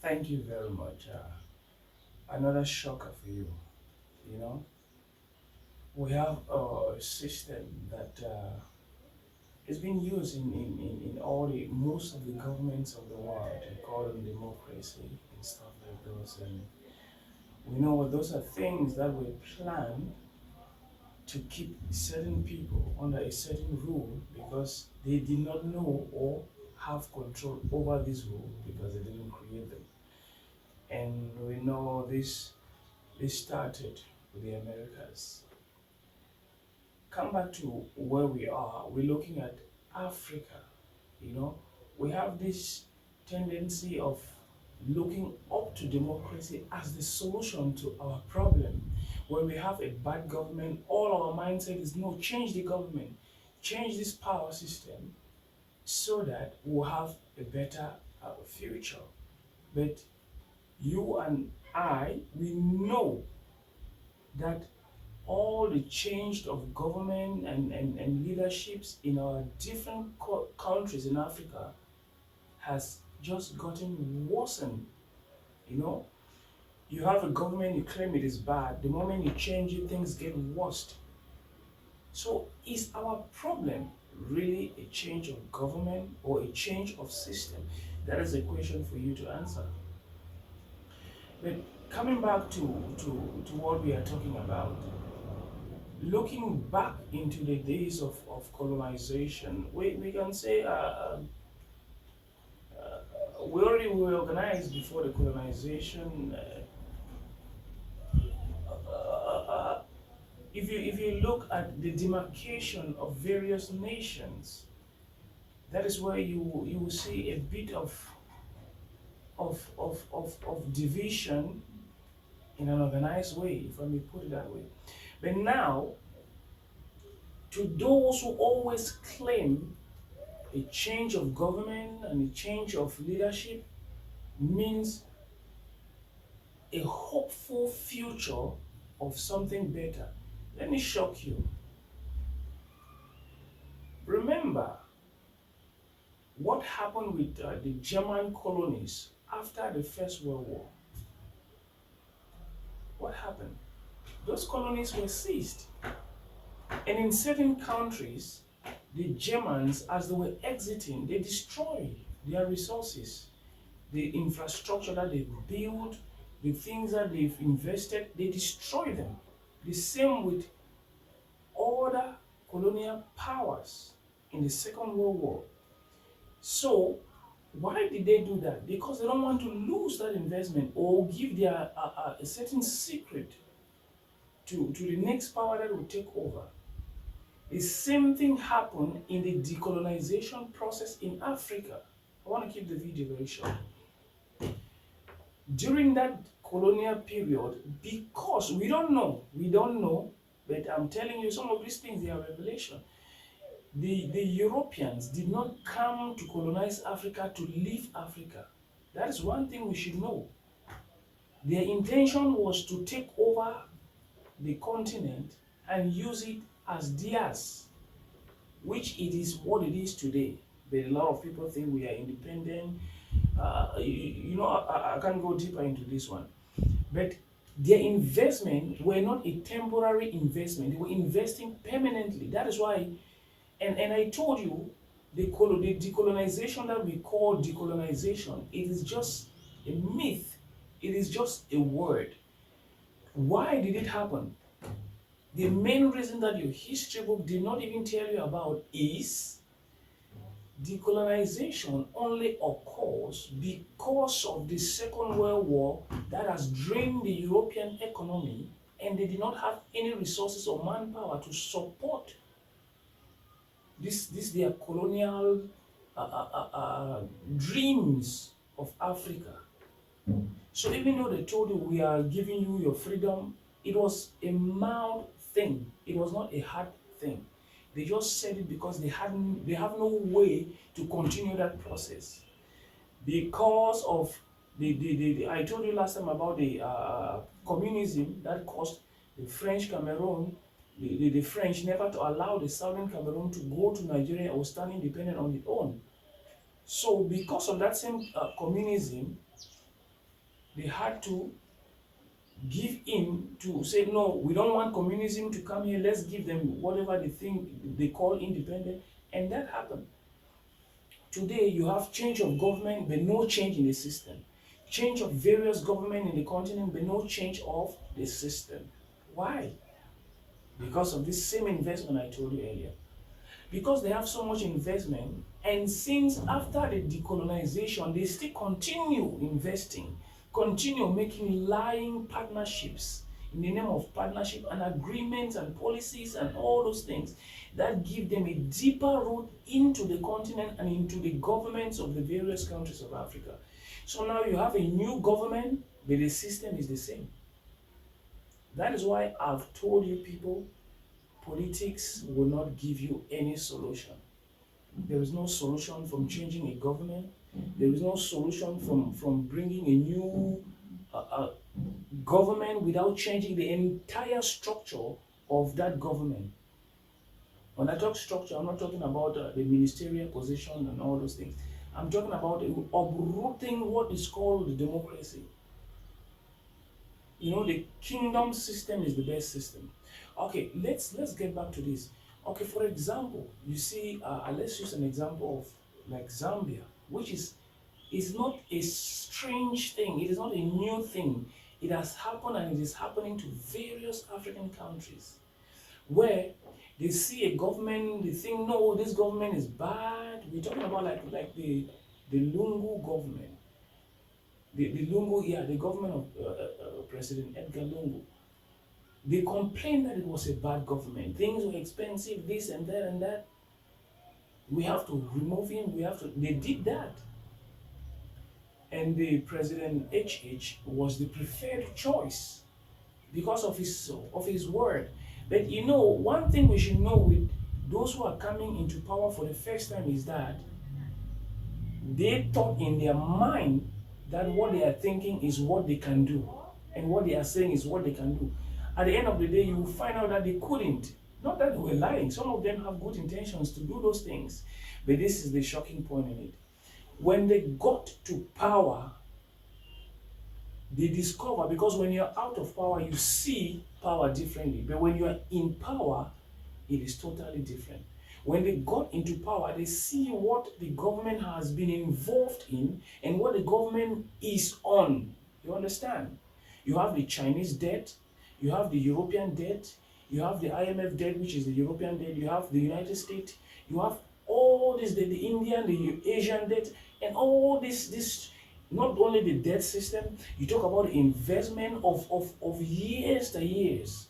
Thank you very much. Another shocker for you. You know, we have a system that is being used in all the most of the governments of the world. They call them democracy and stuff like those. And we know those are things that were planned to keep certain people under a certain rule because they did not know or have control over this rule because they didn't create them. And we know this started with the Americas. Come back to where we are. We're looking at Africa. You know, we have this tendency of looking up to democracy as the solution to our problem. When we have a bad government, all our mindset is no, change the government, change this power system so that we'll have a better future. But you and I, we know that all the change of government and leaderships in our different countries in Africa has just gotten worsened. You know, you have a government, you claim it is bad. The moment you change it, things get worse. So, is our problem really a change of government or a change of system? That is a question for you to answer. But coming back to what we are talking about, looking back into the days of colonization, we can say we already were organized before the colonization. If you look at the demarcation of various nations, that is where you will see a bit of division in an organized way, if I may put it that way. But now, to those who always claim a change of government and a change of leadership means a hopeful future of something better. Let me shock you. Remember what happened with the German colonies after the First World War. What happened? Those colonies were seized. And in certain countries, the Germans, as they were exiting, they destroyed their resources, the infrastructure that they've built, the things that they've invested, they destroy them. The same with other colonial powers in the Second World War. So, why did they do that? Because they don't want to lose that investment or give their a certain secret to the next power that will take over. The same thing happened in the decolonization process in Africa. I want to keep the video very short. During that colonial period, because we don't know, but I'm telling you some of these things, they are revelation. The Europeans did not come to colonize Africa to leave Africa. That is one thing we should know. Their intention was to take over the continent and use it as theirs, which it is what it is today. But a lot of people think we are independent. I can't go deeper into this one. But their investment were not a temporary investment. They were investing permanently. That is why, and I told you, the decolonization that we call decolonization, it is just a myth. It is just a word. Why did it happen? The main reason that your history book did not even tell you about is decolonization only occurs because of the Second World War that has drained the European economy, and they did not have any resources or manpower to support this their colonial dreams of Africa. So even though they told you we are giving you your freedom, it was a mild thing. It was not a hard thing. They just said it because they have no way to continue that process. Because of the I told you last time about the communism that caused the French Cameroon, the French never to allow the Southern Cameroon to go to Nigeria or stand independent on its own. So because of that same communism, they had to give in to say, no, we don't want communism to come here, let's give them whatever they think they call independent. And that happened. Today, you have change of government, but no change in the system. Change of various government in the continent, but no change of the system. Why? Because of this same investment I told you earlier. Because they have so much investment, and since after the decolonization, they still continue investing, continue making lying partnerships in the name of partnership and agreements and policies and all those things that give them a deeper root into the continent and into the governments of the various countries of Africa. So now you have a new government, but the system is the same. That is why I've told you people, politics will not give you any solution. There is no solution from changing a government. There is no solution from bringing a new government without changing the entire structure of that government. When I talk structure, I'm not talking about the ministerial position and all those things. I'm talking about uprooting what is called democracy. You know, the kingdom system is the best system. Okay, let's get back to this. Okay, for example, you see, let's use an example of like Zambia, which is not a strange thing. It is not a new thing. It has happened and it is happening to various African countries where they see a government, they think, no, this government is bad. We're talking about like the Lungu government. The Lungu, yeah, the government of President Edgar Lungu. They complained that it was a bad government. Things were expensive, this and that and that. We have to remove him. They did that. And the President HH was the preferred choice because of his word. But you know, one thing we should know with those who are coming into power for the first time is that they thought in their mind that what they are thinking is what they can do, and what they are saying is what they can do. At the end of the day, you will find out that they couldn't. Not that they were lying. Some of them have good intentions to do those things. But this is the shocking point in it. When they got to power, they discover, because when you're out of power, you see power differently. But when you are in power, it is totally different. When they got into power, they see what the government has been involved in and what the government is on. You understand? You have the Chinese debt, you have the European debt, you have the IMF debt, which is the European debt, you have the United States, you have all this, the Indian, the Asian debt, and all this, not only the debt system, you talk about the investment of years to years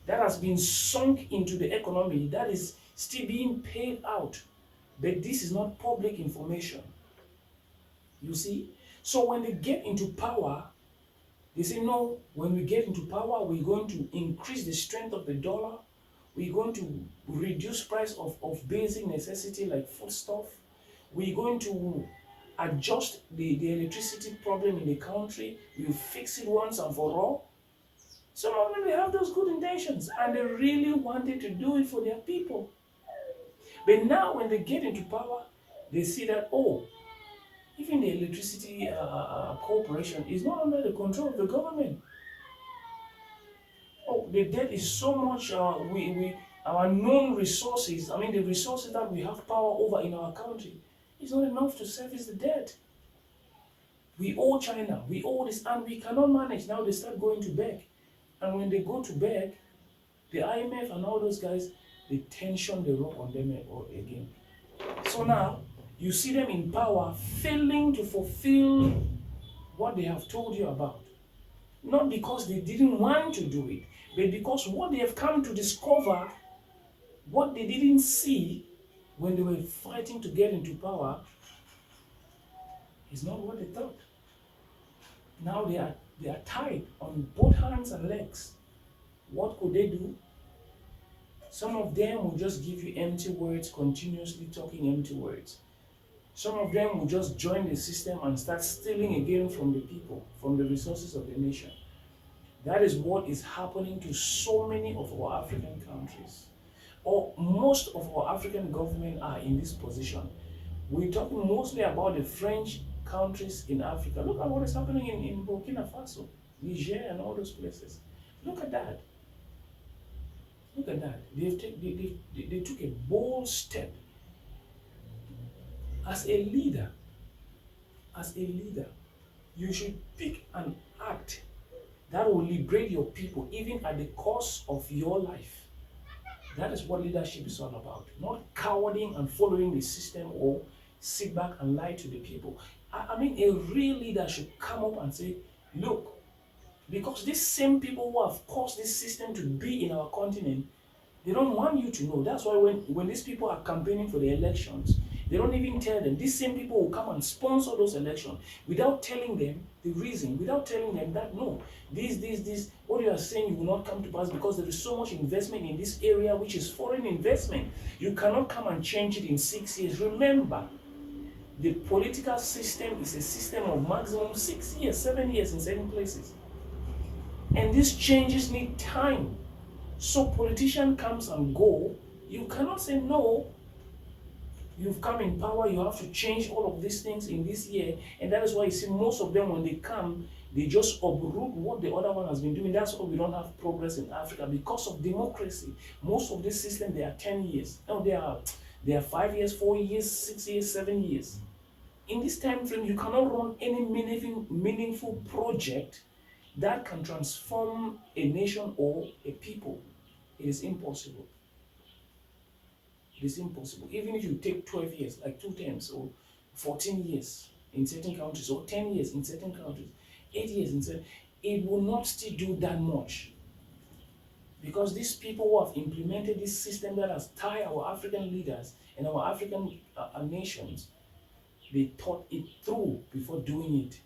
that has been sunk into the economy, that is still being paid out. But this is not public information. You see? So when they get into power, they say, no, when we get into power, we're going to increase the strength of the dollar. We're going to reduce price of basic necessity like foodstuff. We're going to adjust the electricity problem in the country. We'll fix it once and for all. Some of them, they have those good intentions and they really wanted to do it for their people. But now when they get into power, they see that, oh, even the electricity corporation is not under the control of the government. Oh, the debt is so much, our known resources, I mean the resources that we have power over in our country, is not enough to service the debt. We owe China, we owe this, and we cannot manage. Now they start going to beg. And when they go to beg, the IMF and all those guys, they tension the rope on them again. So now, you see them in power failing to fulfill what they have told you about. Not because they didn't want to do it, but because what they have come to discover, what they didn't see when they were fighting to get into power, is not what they thought. Now they are tied on both hands and legs. What could they do? Some of them will just give you empty words, continuously talking empty words. Some of them will just join the system and start stealing again from the people, from the resources of the nation. That is what is happening to so many of our African countries. Or most of our African government are in this position. We're talking mostly about the French countries in Africa. Look at what is happening in Burkina Faso, Niger, and all those places. Look at that. Look at that. They took a bold step as a leader. As a leader, you should pick an act that will liberate your people, even at the cost of your life. That is what leadership is all about. Not cowarding and following the system or sit back and lie to the people. I mean, a real leader should come up and say, look, because these same people who have caused this system to be in our continent, they don't want you to know. That's why when these people are campaigning for the elections, they don't even tell them. These same people will come and sponsor those elections without telling them the reason, without telling them that no, this, what you are saying will not come to pass because there is so much investment in this area which is foreign investment. You cannot come and change it in 6 years. Remember, the political system is a system of maximum 6 years, 7 years in certain places. And these changes need time. So politician comes and go, you cannot say no, you've come in power, you have to change all of these things in this year. And that is why you see most of them when they come, they just uproot what the other one has been doing. That's why we don't have progress in Africa because of democracy. Most of this system, they are 10 years. No, they are 5 years, 4 years, 6 years, 7 years. In this time frame, you cannot run any meaningful project that can transform a nation or a people. It is impossible. It is impossible. Even if you take 12 years, like 2 terms, or 14 years in certain countries, or 10 years in certain countries, 8 years in certain, it will not still do that much. Because these people who have implemented this system that has tied our African leaders and our African nations, they thought it through before doing it.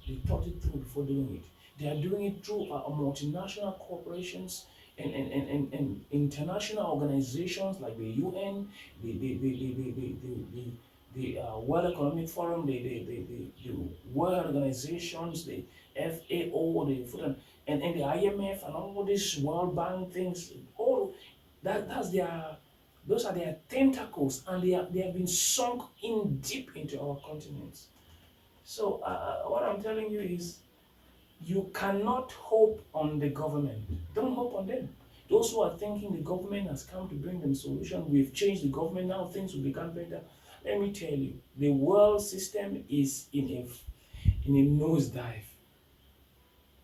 They thought it through before doing it. They are doing it through multinational corporations and international organizations like the UN, the World Economic Forum, the World Organizations, the FAO, the Food and the IMF and all these World Bank things. All that's their those are their tentacles, and they have been sunk in deep into our continents. So what I'm telling you is, you cannot hope on the government. Don't hope on them. Those who are thinking the government has come to bring them solution, we've changed the government, now things will become better. Let me tell you, the world system is in a nosedive.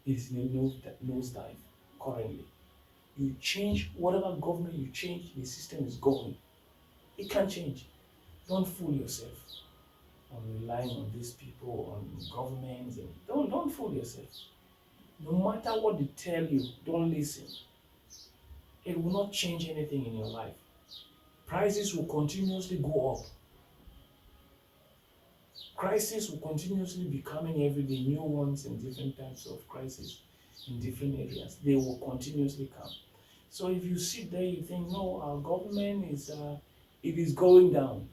It's in a nosedive currently. You change whatever government you change, the system is going. It can't change. Don't fool yourself on relying on these people, on governments, and don't fool yourself. No matter what they tell you, don't listen. It will not change anything in your life. Prices will continuously go up. Crises will continuously be coming every day, new ones and different types of crises in different areas. They will continuously come. So if you sit there, you think, no, our government it is going down.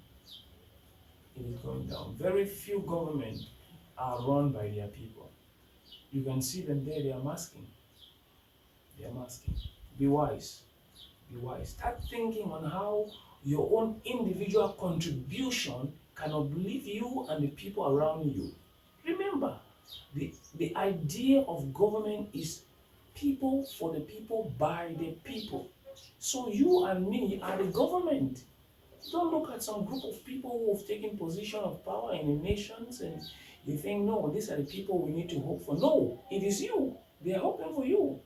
It is going down. Very few governments are run by their people. You can see them there, they are masking. They are masking. Be wise. Be wise. Start thinking on how your own individual contribution can uplift you and the people around you. Remember, the idea of government is people for the people by the people. So you and me are the government. Don't look at some group of people who have taken position of power in the nations and you think, no, these are the people we need to hope for. No, it is you. They are hoping for you.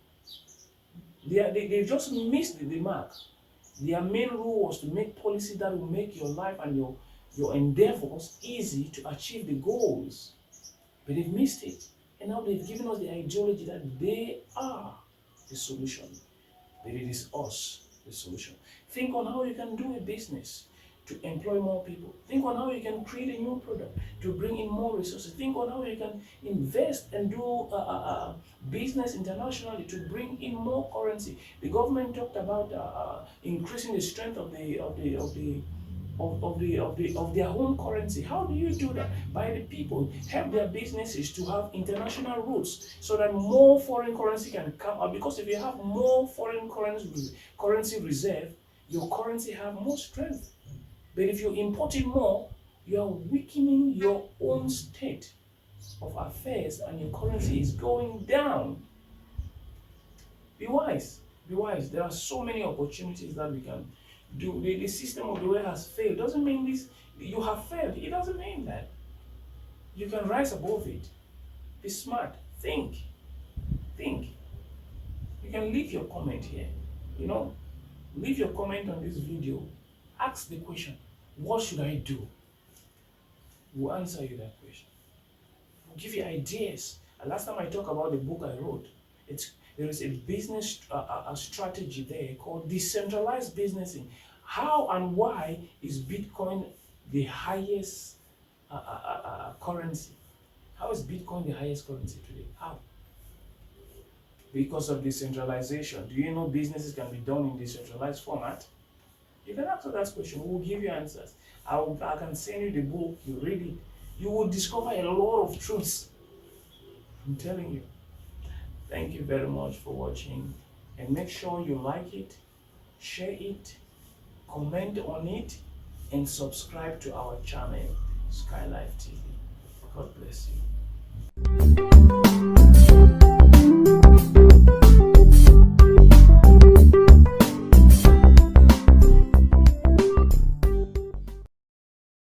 They just missed the mark. Their main rule was to make policy that will make your life and your endeavors easy to achieve the goals. But they've missed it. And now they've given us the ideology that they are the solution. But it is us, the solution. Think on how you can do a business to employ more people. Think on how you can create a new product to bring in more resources. Think on how you can invest and do business internationally to bring in more currency. The government talked about increasing the strength of their home currency. How do you do that? By the people help their businesses to have international routes so that more foreign currency can come out. Because if you have more foreign currency reserve, your currency have more strength. But if you import it more, you are weakening your own state of affairs and your currency is going down. Be wise. Be wise. There are so many opportunities that we can do. The system of the world has failed. Doesn't mean this you have failed. It doesn't mean that. You can rise above it. Be smart. Think. Think. You can leave your comment here. You know, leave your comment on this video. Ask the question, what should I do? We'll answer you that question. We'll give you ideas. And last time I talked about the book I wrote, there is a business a strategy there called decentralized businessing. How and why is Bitcoin the highest currency? How is Bitcoin the highest currency today? How? Because of decentralization. Do you know businesses can be done in decentralized format? You can answer that question. We will give you answers. I can send you the book. You read it. You will discover a lot of truths. I'm telling you. Thank you very much for watching. And make sure you like it, share it, comment on it, and subscribe to our channel, Skylife TV. God bless you.